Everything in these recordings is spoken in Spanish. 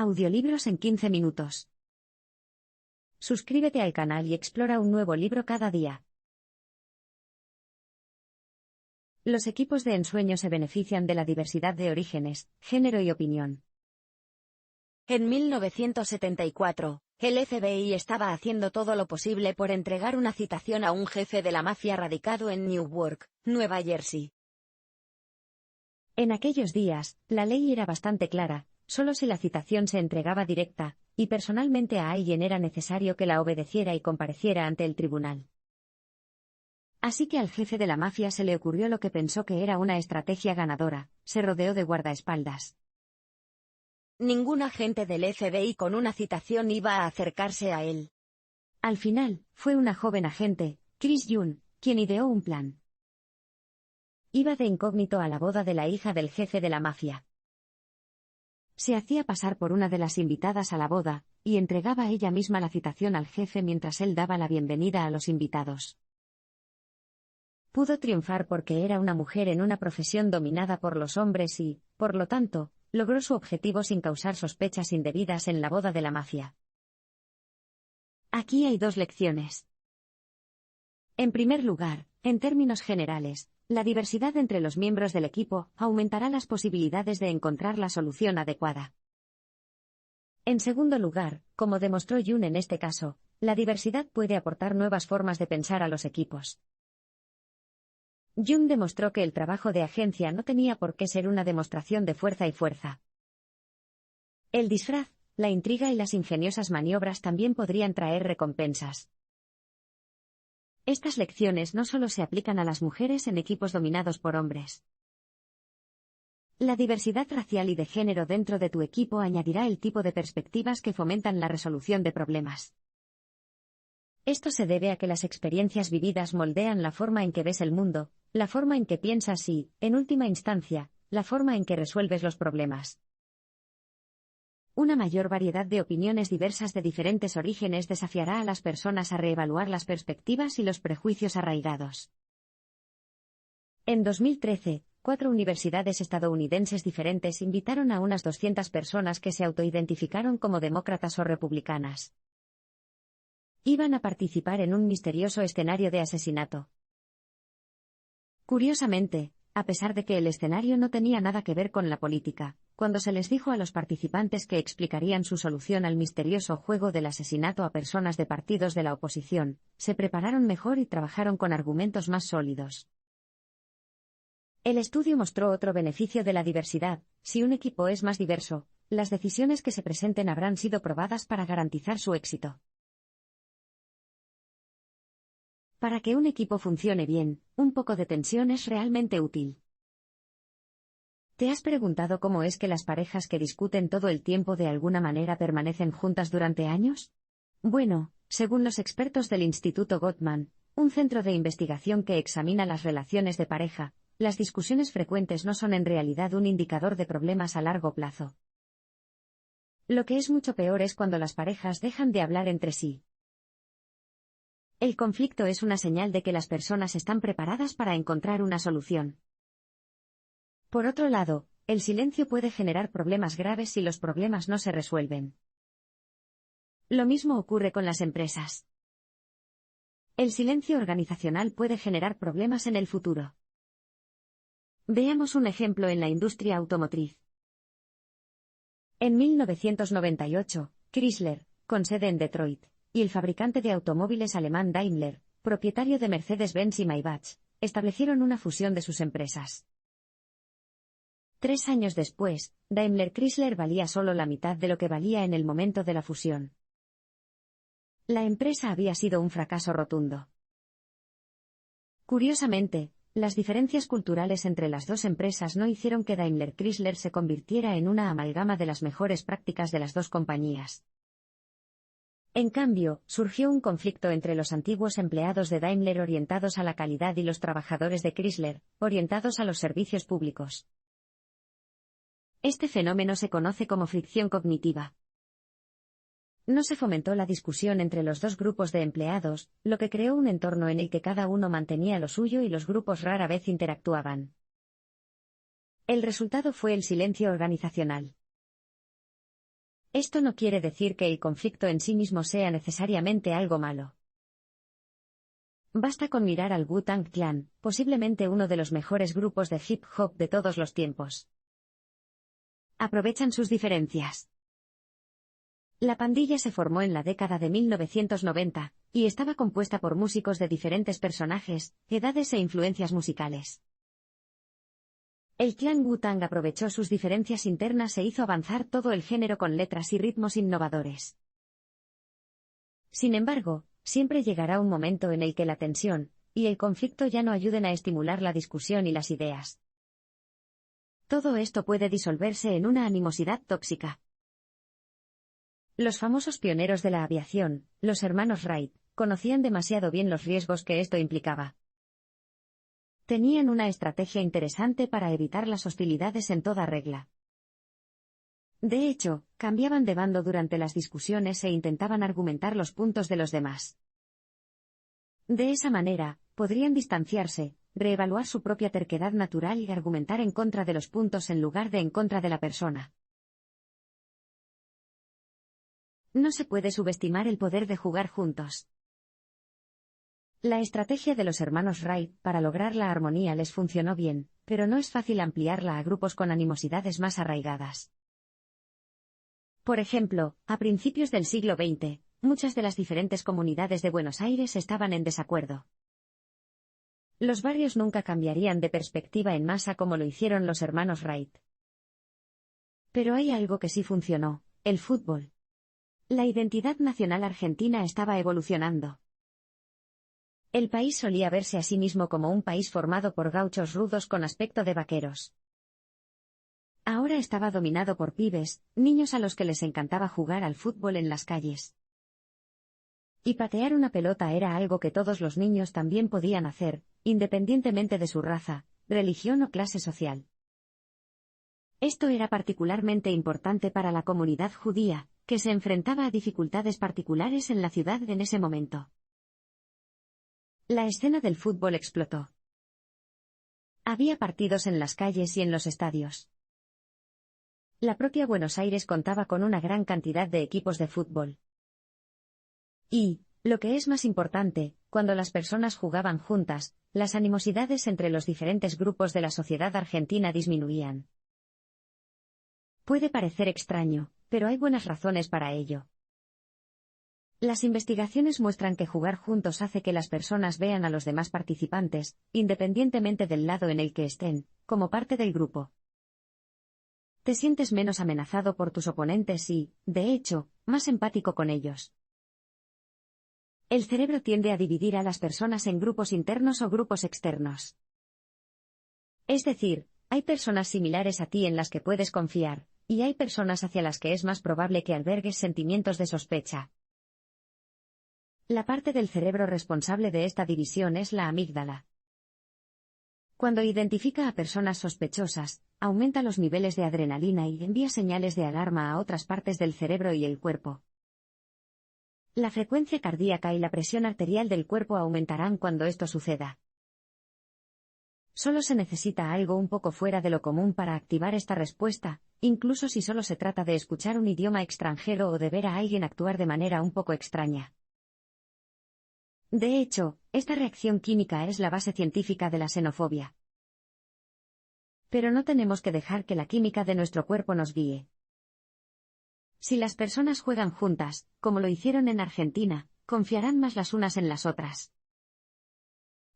Audiolibros en 15 minutos. Suscríbete al canal y explora un nuevo libro cada día. Los equipos de ensueño se benefician de la diversidad de orígenes, género y opinión. En 1974, el FBI estaba haciendo todo lo posible por entregar una citación a un jefe de la mafia radicado en Newark, Nueva Jersey. En aquellos días, la ley era bastante clara, solo si la citación se entregaba directa, y personalmente a alguien era necesario que la obedeciera y compareciera ante el tribunal. Así que al jefe de la mafia se le ocurrió lo que pensó que era una estrategia ganadora: se rodeó de guardaespaldas. Ningún agente del FBI con una citación iba a acercarse a él. Al final, fue una joven agente, Chris Young, quien ideó un plan. Iba de incógnito a la boda de la hija del jefe de la mafia. Se hacía pasar por una de las invitadas a la boda, y entregaba ella misma la citación al jefe mientras él daba la bienvenida a los invitados. Pudo triunfar porque era una mujer en una profesión dominada por los hombres y, por lo tanto, logró su objetivo sin causar sospechas indebidas en la boda de la mafia. Aquí hay dos lecciones. En primer lugar, en términos generales, la diversidad entre los miembros del equipo aumentará las posibilidades de encontrar la solución adecuada. En segundo lugar, como demostró Young en este caso, la diversidad puede aportar nuevas formas de pensar a los equipos. Young demostró que el trabajo de agencia no tenía por qué ser una demostración de fuerza y fuerza. El disfraz, la intriga y las ingeniosas maniobras también podrían traer recompensas. Estas lecciones no solo se aplican a las mujeres en equipos dominados por hombres. La diversidad racial y de género dentro de tu equipo añadirá el tipo de perspectivas que fomentan la resolución de problemas. Esto se debe a que las experiencias vividas moldean la forma en que ves el mundo, la forma en que piensas y, en última instancia, la forma en que resuelves los problemas. Una mayor variedad de opiniones diversas de diferentes orígenes desafiará a las personas a reevaluar las perspectivas y los prejuicios arraigados. En 2013, 4 universidades estadounidenses diferentes invitaron a unas 200 personas que se autoidentificaron como demócratas o republicanas. Iban a participar en un misterioso escenario de asesinato. Curiosamente, a pesar de que el escenario no tenía nada que ver con la política, cuando se les dijo a los participantes que explicarían su solución al misterioso juego del asesinato a personas de partidos de la oposición, se prepararon mejor y trabajaron con argumentos más sólidos. El estudio mostró otro beneficio de la diversidad: si un equipo es más diverso, las decisiones que se presenten habrán sido probadas para garantizar su éxito. Para que un equipo funcione bien, un poco de tensión es realmente útil. ¿Te has preguntado cómo es que las parejas que discuten todo el tiempo de alguna manera permanecen juntas durante años? Bueno, según los expertos del Instituto Gottman, un centro de investigación que examina las relaciones de pareja, las discusiones frecuentes no son en realidad un indicador de problemas a largo plazo. Lo que es mucho peor es cuando las parejas dejan de hablar entre sí. El conflicto es una señal de que las personas están preparadas para encontrar una solución. Por otro lado, el silencio puede generar problemas graves si los problemas no se resuelven. Lo mismo ocurre con las empresas. El silencio organizacional puede generar problemas en el futuro. Veamos un ejemplo en la industria automotriz. En 1998, Chrysler, con sede en Detroit, y el fabricante de automóviles alemán Daimler, propietario de Mercedes-Benz y Maybach, establecieron una fusión de sus empresas. 3 años después, Daimler-Chrysler valía solo la mitad de lo que valía en el momento de la fusión. La empresa había sido un fracaso rotundo. Curiosamente, las diferencias culturales entre las dos empresas no hicieron que Daimler-Chrysler se convirtiera en una amalgama de las mejores prácticas de las dos compañías. En cambio, surgió un conflicto entre los antiguos empleados de Daimler orientados a la calidad y los trabajadores de Chrysler, orientados a los servicios públicos. Este fenómeno se conoce como fricción cognitiva. No se fomentó la discusión entre los dos grupos de empleados, lo que creó un entorno en el que cada uno mantenía lo suyo y los grupos rara vez interactuaban. El resultado fue el silencio organizacional. Esto no quiere decir que el conflicto en sí mismo sea necesariamente algo malo. Basta con mirar al Wu-Tang Clan, posiblemente uno de los mejores grupos de hip hop de todos los tiempos. Aprovechan sus diferencias. La pandilla se formó en la década de 1990, y estaba compuesta por músicos de diferentes personajes, edades e influencias musicales. El clan Wu-Tang aprovechó sus diferencias internas e hizo avanzar todo el género con letras y ritmos innovadores. Sin embargo, siempre llegará un momento en el que la tensión y el conflicto ya no ayuden a estimular la discusión y las ideas. Todo esto puede disolverse en una animosidad tóxica. Los famosos pioneros de la aviación, los hermanos Wright, conocían demasiado bien los riesgos que esto implicaba. Tenían una estrategia interesante para evitar las hostilidades en toda regla. De hecho, cambiaban de bando durante las discusiones e intentaban argumentar los puntos de los demás. De esa manera, podrían distanciarse, reevaluar su propia terquedad natural y argumentar en contra de los puntos en lugar de en contra de la persona. No se puede subestimar el poder de jugar juntos. La estrategia de los hermanos Wright para lograr la armonía les funcionó bien, pero no es fácil ampliarla a grupos con animosidades más arraigadas. Por ejemplo, a principios del siglo XX, muchas de las diferentes comunidades de Buenos Aires estaban en desacuerdo. Los barrios nunca cambiarían de perspectiva en masa como lo hicieron los hermanos Wright. Pero hay algo que sí funcionó: el fútbol. La identidad nacional argentina estaba evolucionando. El país solía verse a sí mismo como un país formado por gauchos rudos con aspecto de vaqueros. Ahora estaba dominado por pibes, niños a los que les encantaba jugar al fútbol en las calles. Y patear una pelota era algo que todos los niños también podían hacer, independientemente de su raza, religión o clase social. Esto era particularmente importante para la comunidad judía, que se enfrentaba a dificultades particulares en la ciudad en ese momento. La escena del fútbol explotó. Había partidos en las calles y en los estadios. La propia Buenos Aires contaba con una gran cantidad de equipos de fútbol. Y, lo que es más importante, cuando las personas jugaban juntas, las animosidades entre los diferentes grupos de la sociedad argentina disminuían. Puede parecer extraño, pero hay buenas razones para ello. Las investigaciones muestran que jugar juntos hace que las personas vean a los demás participantes, independientemente del lado en el que estén, como parte del grupo. Te sientes menos amenazado por tus oponentes y, de hecho, más empático con ellos. El cerebro tiende a dividir a las personas en grupos internos o grupos externos. Es decir, hay personas similares a ti en las que puedes confiar, y hay personas hacia las que es más probable que albergues sentimientos de sospecha. La parte del cerebro responsable de esta división es la amígdala. Cuando identifica a personas sospechosas, aumenta los niveles de adrenalina y envía señales de alarma a otras partes del cerebro y el cuerpo. La frecuencia cardíaca y la presión arterial del cuerpo aumentarán cuando esto suceda. Solo se necesita algo un poco fuera de lo común para activar esta respuesta, incluso si solo se trata de escuchar un idioma extranjero o de ver a alguien actuar de manera un poco extraña. De hecho, esta reacción química es la base científica de la xenofobia. Pero no tenemos que dejar que la química de nuestro cuerpo nos guíe. Si las personas juegan juntas, como lo hicieron en Argentina, confiarán más las unas en las otras.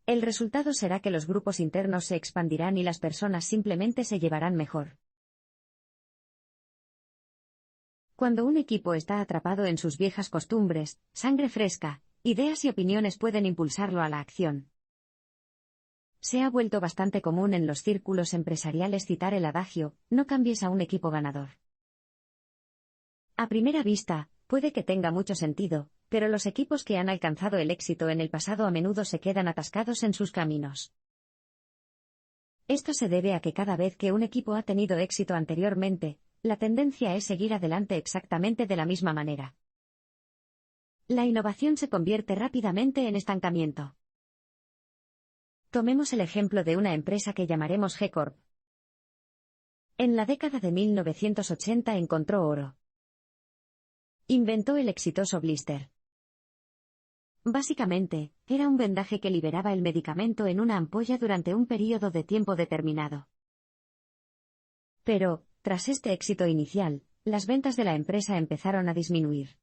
El resultado será que los grupos internos se expandirán y las personas simplemente se llevarán mejor. Cuando un equipo está atrapado en sus viejas costumbres, sangre fresca, ideas y opiniones pueden impulsarlo a la acción. Se ha vuelto bastante común en los círculos empresariales citar el adagio: no cambies a un equipo ganador. A primera vista, puede que tenga mucho sentido, pero los equipos que han alcanzado el éxito en el pasado a menudo se quedan atascados en sus caminos. Esto se debe a que cada vez que un equipo ha tenido éxito anteriormente, la tendencia es seguir adelante exactamente de la misma manera. La innovación se convierte rápidamente en estancamiento. Tomemos el ejemplo de una empresa que llamaremos G-Corp. En la década de 1980 encontró oro. Inventó el exitoso blister. Básicamente, era un vendaje que liberaba el medicamento en una ampolla durante un período de tiempo determinado. Pero, tras este éxito inicial, las ventas de la empresa empezaron a disminuir.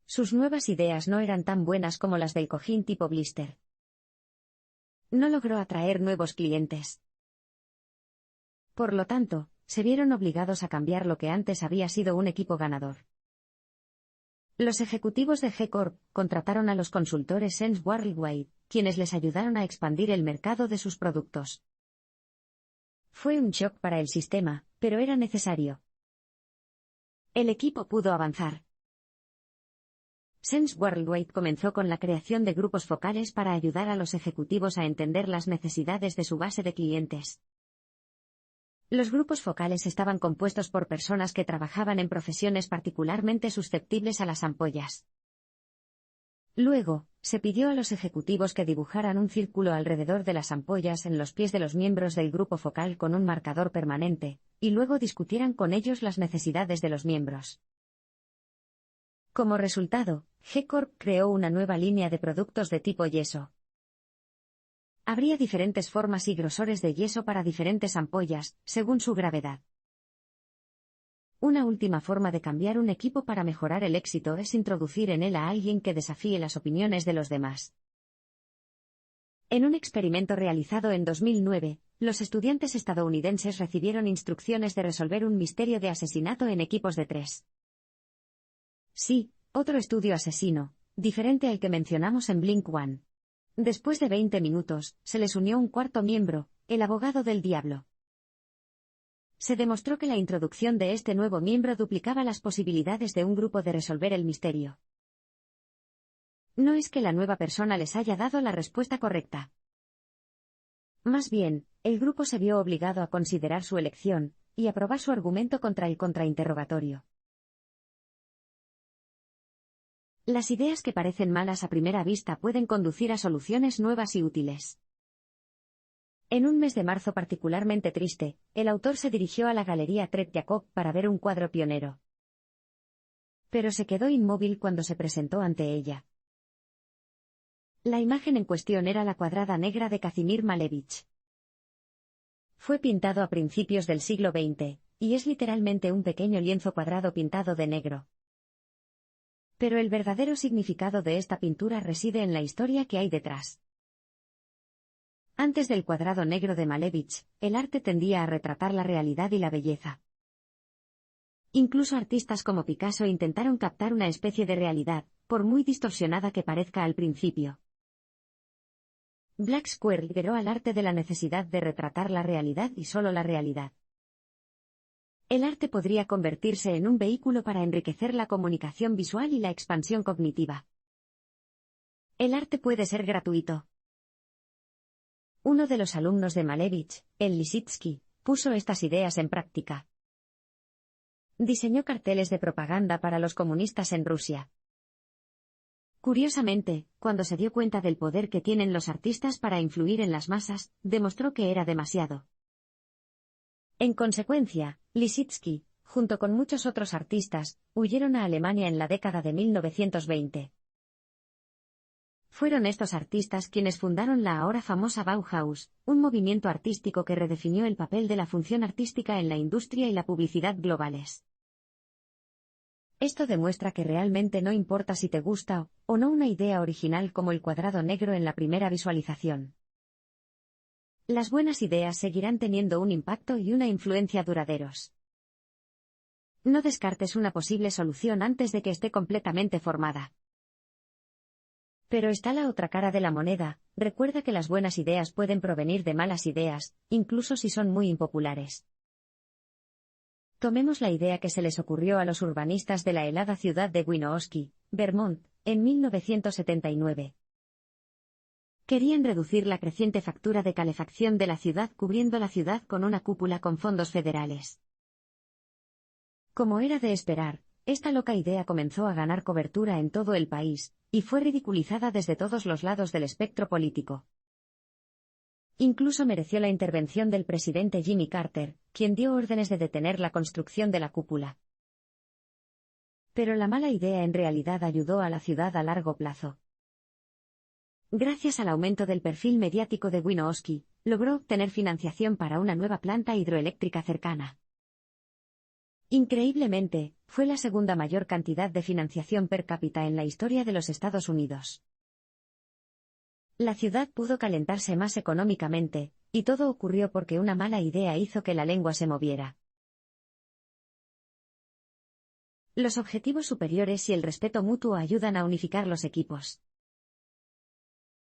Sus nuevas ideas no eran tan buenas como las del cojín tipo blister. No logró atraer nuevos clientes. Por lo tanto, se vieron obligados a cambiar lo que antes había sido un equipo ganador. Los ejecutivos de G-Corp contrataron a los consultores Sense Worldwide, quienes les ayudaron a expandir el mercado de sus productos. Fue un shock para el sistema, pero era necesario. El equipo pudo avanzar. Sense Worldwide comenzó con la creación de grupos focales para ayudar a los ejecutivos a entender las necesidades de su base de clientes. Los grupos focales estaban compuestos por personas que trabajaban en profesiones particularmente susceptibles a las ampollas. Luego, se pidió a los ejecutivos que dibujaran un círculo alrededor de las ampollas en los pies de los miembros del grupo focal con un marcador permanente, y luego discutieran con ellos las necesidades de los miembros. Como resultado, G-Corp creó una nueva línea de productos de tipo yeso. Habría diferentes formas y grosores de yeso para diferentes ampollas, según su gravedad. Una última forma de cambiar un equipo para mejorar el éxito es introducir en él a alguien que desafíe las opiniones de los demás. En un experimento realizado en 2009, los estudiantes estadounidenses recibieron instrucciones de resolver un misterio de asesinato en equipos de 3. Sí, otro estudio asesino, diferente al que mencionamos en Blink-1. Después de 20 minutos, se les unió un cuarto miembro, el abogado del diablo. Se demostró que la introducción de este nuevo miembro duplicaba las posibilidades de un grupo de resolver el misterio. No es que la nueva persona les haya dado la respuesta correcta. Más bien, el grupo se vio obligado a considerar su elección, y a probar su argumento contra el contrainterrogatorio. Las ideas que parecen malas a primera vista pueden conducir a soluciones nuevas y útiles. En un mes de marzo particularmente triste, el autor se dirigió a la Galería Tretjakov para ver un cuadro pionero. Pero se quedó inmóvil cuando se presentó ante ella. La imagen en cuestión era la cuadrada negra de Kazimir Malevich. Fue pintado a principios del siglo XX, y es literalmente un pequeño lienzo cuadrado pintado de negro. Pero el verdadero significado de esta pintura reside en la historia que hay detrás. Antes del cuadrado negro de Malevich, el arte tendía a retratar la realidad y la belleza. Incluso artistas como Picasso intentaron captar una especie de realidad, por muy distorsionada que parezca al principio. Black Square liberó al arte de la necesidad de retratar la realidad y solo la realidad. El arte podría convertirse en un vehículo para enriquecer la comunicación visual y la expansión cognitiva. El arte puede ser gratuito. Uno de los alumnos de Malevich, el Lisitsky, puso estas ideas en práctica. Diseñó carteles de propaganda para los comunistas en Rusia. Curiosamente, cuando se dio cuenta del poder que tienen los artistas para influir en las masas, demostró que era demasiado. En consecuencia, Lisitsky, junto con muchos otros artistas, huyeron a Alemania en la década de 1920. Fueron estos artistas quienes fundaron la ahora famosa Bauhaus, un movimiento artístico que redefinió el papel de la función artística en la industria y la publicidad globales. Esto demuestra que realmente no importa si te gusta o no una idea original como el cuadrado negro en la primera visualización. Las buenas ideas seguirán teniendo un impacto y una influencia duraderos. No descartes una posible solución antes de que esté completamente formada. Pero está la otra cara de la moneda. Recuerda que las buenas ideas pueden provenir de malas ideas, incluso si son muy impopulares. Tomemos la idea que se les ocurrió a los urbanistas de la helada ciudad de Winooski, Vermont, en 1979. Querían reducir la creciente factura de calefacción de la ciudad cubriendo la ciudad con una cúpula con fondos federales. Como era de esperar, esta loca idea comenzó a ganar cobertura en todo el país, y fue ridiculizada desde todos los lados del espectro político. Incluso mereció la intervención del presidente Jimmy Carter, quien dio órdenes de detener la construcción de la cúpula. Pero la mala idea en realidad ayudó a la ciudad a largo plazo. Gracias al aumento del perfil mediático de Winooski, logró obtener financiación para una nueva planta hidroeléctrica cercana. Increíblemente, fue la segunda mayor cantidad de financiación per cápita en la historia de los Estados Unidos. La ciudad pudo calentarse más económicamente, y todo ocurrió porque una mala idea hizo que la lengua se moviera. Los objetivos superiores y el respeto mutuo ayudan a unificar los equipos.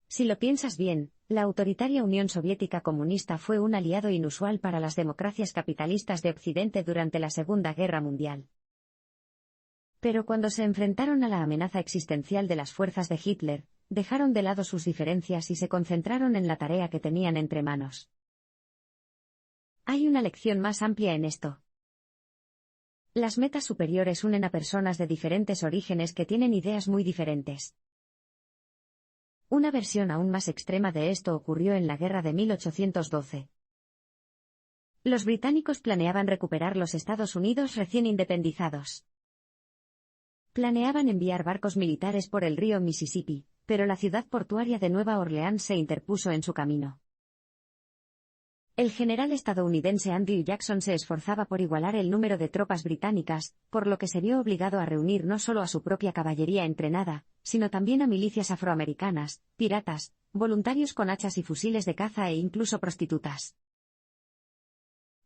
Si lo piensas bien, la autoritaria Unión Soviética comunista fue un aliado inusual para las democracias capitalistas de Occidente durante la Segunda Guerra Mundial. Pero cuando se enfrentaron a la amenaza existencial de las fuerzas de Hitler, dejaron de lado sus diferencias y se concentraron en la tarea que tenían entre manos. Hay una lección más amplia en esto. Las metas superiores unen a personas de diferentes orígenes que tienen ideas muy diferentes. Una versión aún más extrema de esto ocurrió en la Guerra de 1812. Los británicos planeaban recuperar los Estados Unidos recién independizados. Planeaban enviar barcos militares por el río Mississippi, pero la ciudad portuaria de Nueva Orleans se interpuso en su camino. El general estadounidense Andrew Jackson se esforzaba por igualar el número de tropas británicas, por lo que se vio obligado a reunir no solo a su propia caballería entrenada, sino también a milicias afroamericanas, piratas, voluntarios con hachas y fusiles de caza e incluso prostitutas.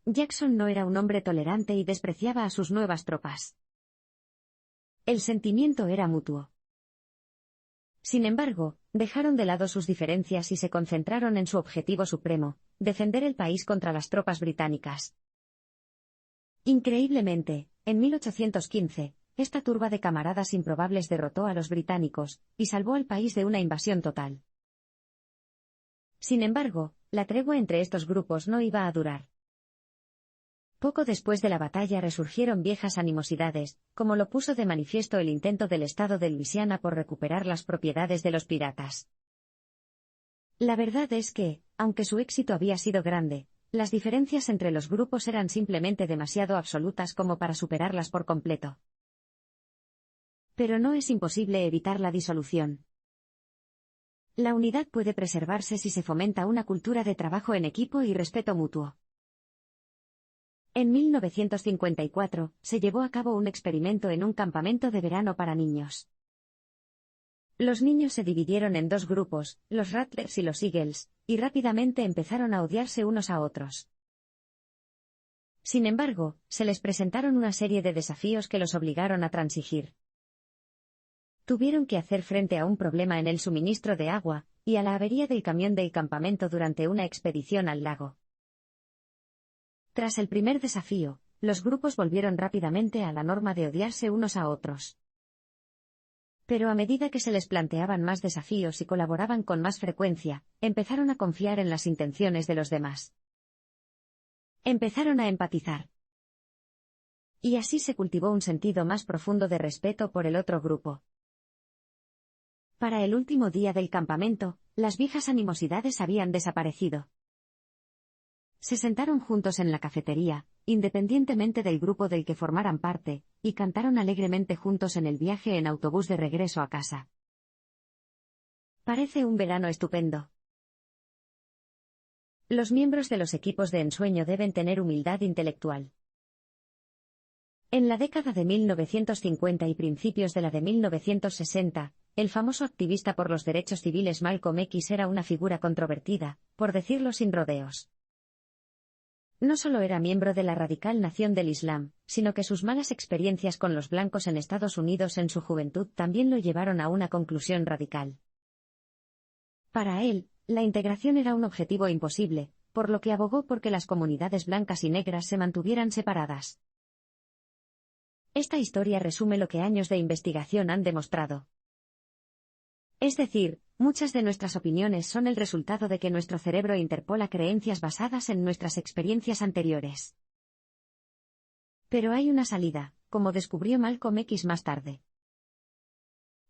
Jackson no era un hombre tolerante y despreciaba a sus nuevas tropas. El sentimiento era mutuo. Sin embargo, dejaron de lado sus diferencias y se concentraron en su objetivo supremo, defender el país contra las tropas británicas. Increíblemente, en 1815, esta turba de camaradas improbables derrotó a los británicos, y salvó al país de una invasión total. Sin embargo, la tregua entre estos grupos no iba a durar. Poco después de la batalla resurgieron viejas animosidades, como lo puso de manifiesto el intento del estado de Luisiana por recuperar las propiedades de los piratas. La verdad es que, aunque su éxito había sido grande, las diferencias entre los grupos eran simplemente demasiado absolutas como para superarlas por completo. Pero no es imposible evitar la disolución. La unidad puede preservarse si se fomenta una cultura de trabajo en equipo y respeto mutuo. En 1954, se llevó a cabo un experimento en un campamento de verano para niños. Los niños se dividieron en dos grupos, los Rattlers y los Eagles, y rápidamente empezaron a odiarse unos a otros. Sin embargo, se les presentaron una serie de desafíos que los obligaron a transigir. Tuvieron que hacer frente a un problema en el suministro de agua, y a la avería del camión del campamento durante una expedición al lago. Tras el primer desafío, los grupos volvieron rápidamente a la norma de odiarse unos a otros. Pero a medida que se les planteaban más desafíos y colaboraban con más frecuencia, empezaron a confiar en las intenciones de los demás. Empezaron a empatizar. Y así se cultivó un sentido más profundo de respeto por el otro grupo. Para el último día del campamento, las viejas animosidades habían desaparecido. Se sentaron juntos en la cafetería, independientemente del grupo del que formaran parte, y cantaron alegremente juntos en el viaje en autobús de regreso a casa. Parece un verano estupendo. Los miembros de los equipos de ensueño deben tener humildad intelectual. En la década de 1950 y principios de la de 1960, el famoso activista por los derechos civiles Malcolm X era una figura controvertida, por decirlo sin rodeos. No solo era miembro de la radical Nación del Islam, sino que sus malas experiencias con los blancos en Estados Unidos en su juventud también lo llevaron a una conclusión radical. Para él, la integración era un objetivo imposible, por lo que abogó por que las comunidades blancas y negras se mantuvieran separadas. Esta historia resume lo que años de investigación han demostrado. Es decir, muchas de nuestras opiniones son el resultado de que nuestro cerebro interpola creencias basadas en nuestras experiencias anteriores. Pero hay una salida, como descubrió Malcolm X más tarde.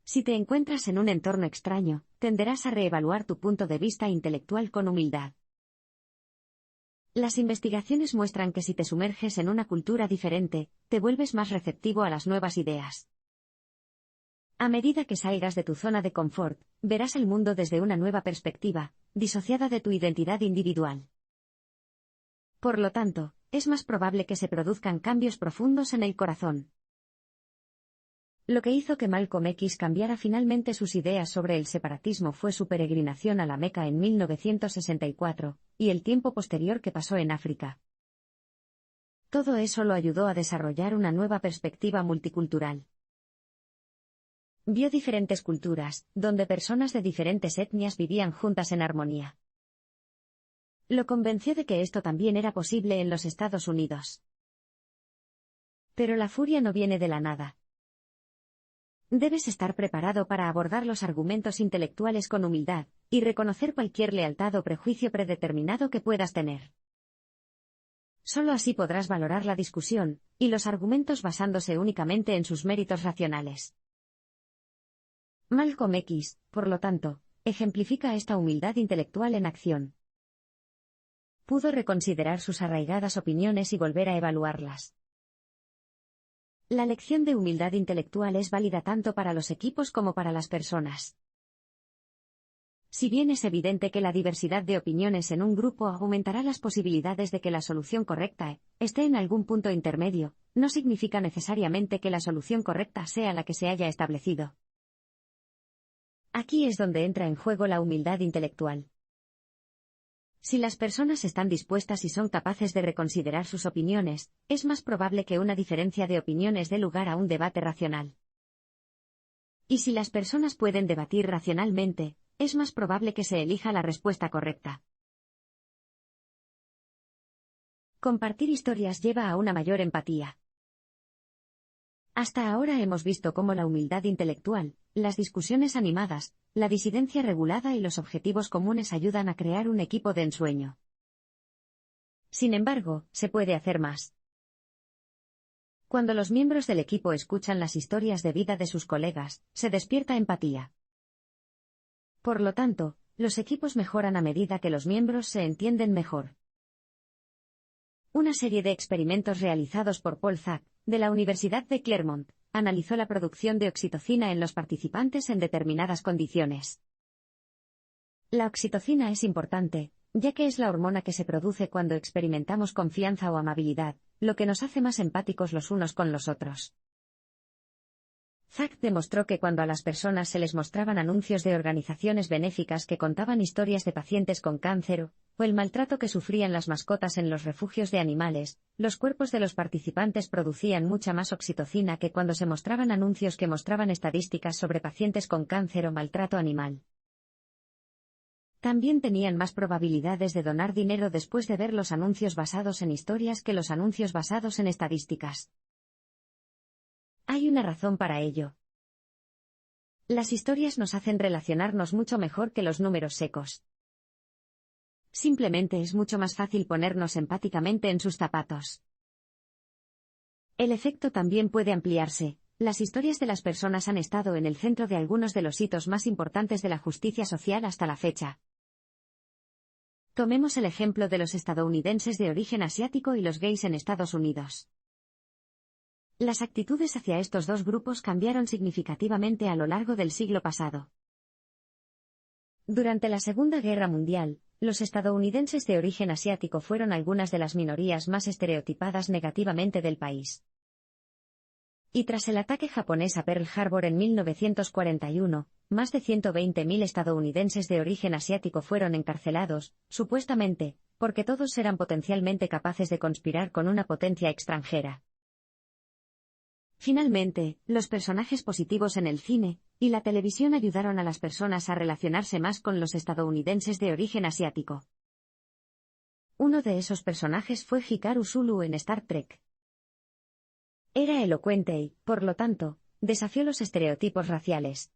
Si te encuentras en un entorno extraño, tenderás a reevaluar tu punto de vista intelectual con humildad. Las investigaciones muestran que si te sumerges en una cultura diferente, te vuelves más receptivo a las nuevas ideas. A medida que salgas de tu zona de confort, verás el mundo desde una nueva perspectiva, disociada de tu identidad individual. Por lo tanto, es más probable que se produzcan cambios profundos en el corazón. Lo que hizo que Malcolm X cambiara finalmente sus ideas sobre el separatismo fue su peregrinación a la Meca en 1964, y el tiempo posterior que pasó en África. Todo eso lo ayudó a desarrollar una nueva perspectiva multicultural. Vio diferentes culturas, donde personas de diferentes etnias vivían juntas en armonía. Lo convenció de que esto también era posible en los Estados Unidos. Pero la furia no viene de la nada. Debes estar preparado para abordar los argumentos intelectuales con humildad, y reconocer cualquier lealtad o prejuicio predeterminado que puedas tener. Solo así podrás valorar la discusión, y los argumentos basándose únicamente en sus méritos racionales. Malcolm X, por lo tanto, ejemplifica esta humildad intelectual en acción. Pudo reconsiderar sus arraigadas opiniones y volver a evaluarlas. La lección de humildad intelectual es válida tanto para los equipos como para las personas. Si bien es evidente que la diversidad de opiniones en un grupo aumentará las posibilidades de que la solución correcta esté en algún punto intermedio, no significa necesariamente que la solución correcta sea la que se haya establecido. Aquí es donde entra en juego la humildad intelectual. Si las personas están dispuestas y son capaces de reconsiderar sus opiniones, es más probable que una diferencia de opiniones dé lugar a un debate racional. Y si las personas pueden debatir racionalmente, es más probable que se elija la respuesta correcta. Compartir historias lleva a una mayor empatía. Hasta ahora hemos visto cómo la humildad intelectual, las discusiones animadas, la disidencia regulada y los objetivos comunes ayudan a crear un equipo de ensueño. Sin embargo, se puede hacer más. Cuando los miembros del equipo escuchan las historias de vida de sus colegas, se despierta empatía. Por lo tanto, los equipos mejoran a medida que los miembros se entienden mejor. Una serie de experimentos realizados por Paul Zak, de la Universidad de Claremont, analizó la producción de oxitocina en los participantes en determinadas condiciones. La oxitocina es importante, ya que es la hormona que se produce cuando experimentamos confianza o amabilidad, lo que nos hace más empáticos los unos con los otros. Zak demostró que cuando a las personas se les mostraban anuncios de organizaciones benéficas que contaban historias de pacientes con cáncer, o el maltrato que sufrían las mascotas en los refugios de animales, los cuerpos de los participantes producían mucha más oxitocina que cuando se mostraban anuncios que mostraban estadísticas sobre pacientes con cáncer o maltrato animal. También tenían más probabilidades de donar dinero después de ver los anuncios basados en historias que los anuncios basados en estadísticas. Hay una razón para ello. Las historias nos hacen relacionarnos mucho mejor que los números secos. Simplemente es mucho más fácil ponernos empáticamente en sus zapatos. El efecto también puede ampliarse. Las historias de las personas han estado en el centro de algunos de los hitos más importantes de la justicia social hasta la fecha. Tomemos el ejemplo de los estadounidenses de origen asiático y los gays en Estados Unidos. Las actitudes hacia estos dos grupos cambiaron significativamente a lo largo del siglo pasado. Durante la Segunda Guerra Mundial, los estadounidenses de origen asiático fueron algunas de las minorías más estereotipadas negativamente del país. Y tras el ataque japonés a Pearl Harbor en 1941, más de 120.000 estadounidenses de origen asiático fueron encarcelados, supuestamente, porque todos eran potencialmente capaces de conspirar con una potencia extranjera. Finalmente, los personajes positivos en el cine y la televisión ayudaron a las personas a relacionarse más con los estadounidenses de origen asiático. Uno de esos personajes fue Hikaru Sulu en Star Trek. Era elocuente y, por lo tanto, desafió los estereotipos raciales.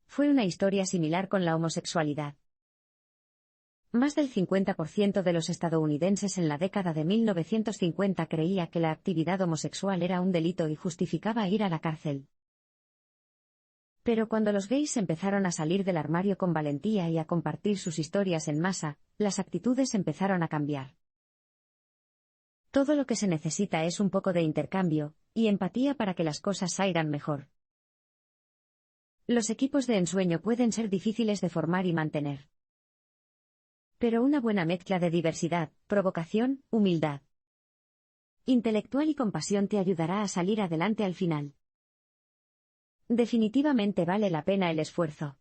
Fue una historia similar con la homosexualidad. Más del 50% de los estadounidenses en la década de 1950 creía que la actividad homosexual era un delito y justificaba ir a la cárcel. Pero cuando los gays empezaron a salir del armario con valentía y a compartir sus historias en masa, las actitudes empezaron a cambiar. Todo lo que se necesita es un poco de intercambio y empatía para que las cosas salgan mejor. Los equipos de ensueño pueden ser difíciles de formar y mantener. Pero una buena mezcla de diversidad, provocación, humildad intelectual y compasión te ayudará a salir adelante al final. Definitivamente vale la pena el esfuerzo.